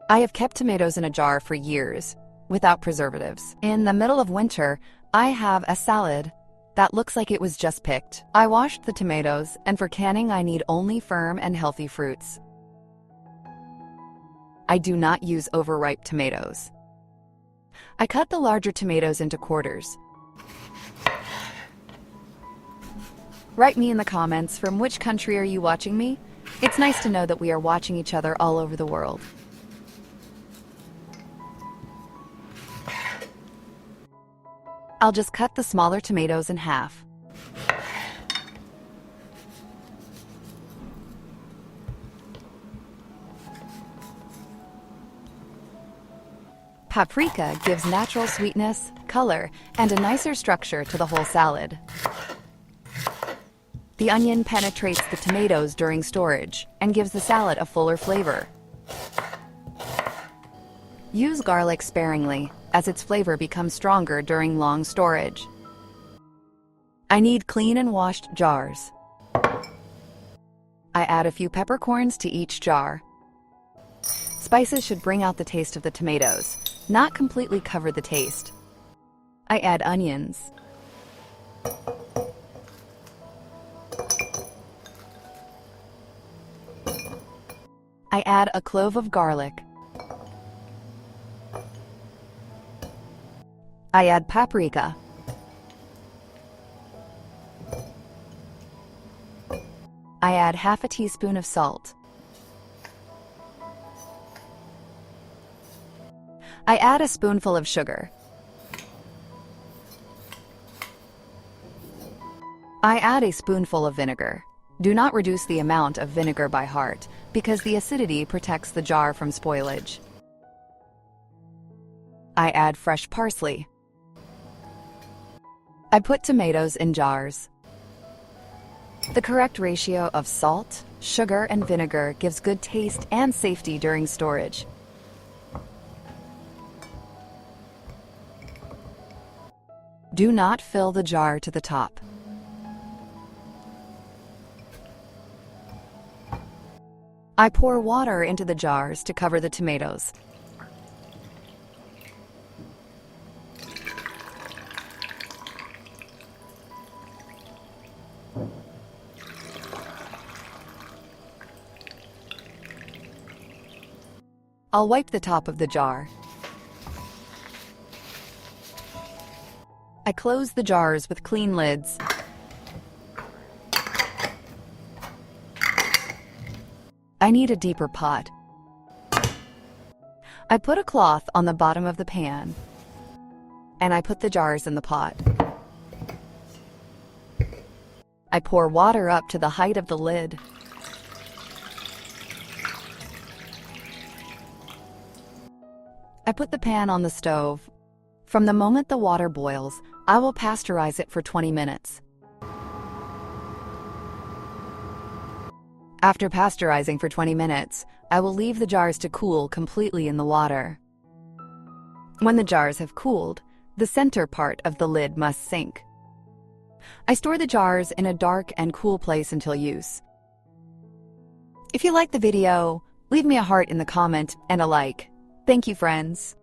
I have kept tomatoes in a jar for years, without preservatives. In the middle of winter, I have a salad that looks like it was just picked. I washed the tomatoes, and for canning I need only firm and healthy fruits. I do not use overripe tomatoes. I cut the larger tomatoes into quarters. Write me in the comments from which country are you watching me? It's nice to know that we are watching each other all over the world. I'll just cut the smaller tomatoes in half. Paprika gives natural sweetness, color, and a nicer structure to the whole salad. The onion penetrates the tomatoes during storage and gives the salad a fuller flavor. Use garlic sparingly, as its flavor becomes stronger during long storage. I need clean and washed jars. I add a few peppercorns to each jar. Spices should bring out the taste of the tomatoes, not completely cover the taste. I add onions. I add a clove of garlic. I add paprika. I add half a teaspoon of salt. I add a spoonful of sugar. I add a spoonful of vinegar. Do not reduce the amount of vinegar by heart, because the acidity protects the jar from spoilage. I add fresh parsley. I put tomatoes in jars. The correct ratio of salt, sugar, and vinegar gives good taste and safety during storage. Do not fill the jar to the top. I pour water into the jars to cover the tomatoes. I'll wipe the top of the jar. I close the jars with clean lids. I need a deeper pot. I put a cloth on the bottom of the pan, and I put the jars in the pot. I pour water up to the height of the lid. I put the pan on the stove. From the moment the water boils, I will pasteurize it for 20 minutes. After pasteurizing for 20 minutes, I will leave the jars to cool completely in the water. When the jars have cooled, the center part of the lid must sink. I store the jars in a dark and cool place until use. If you like the video, leave me a heart in the comment and a like. Thank you, friends.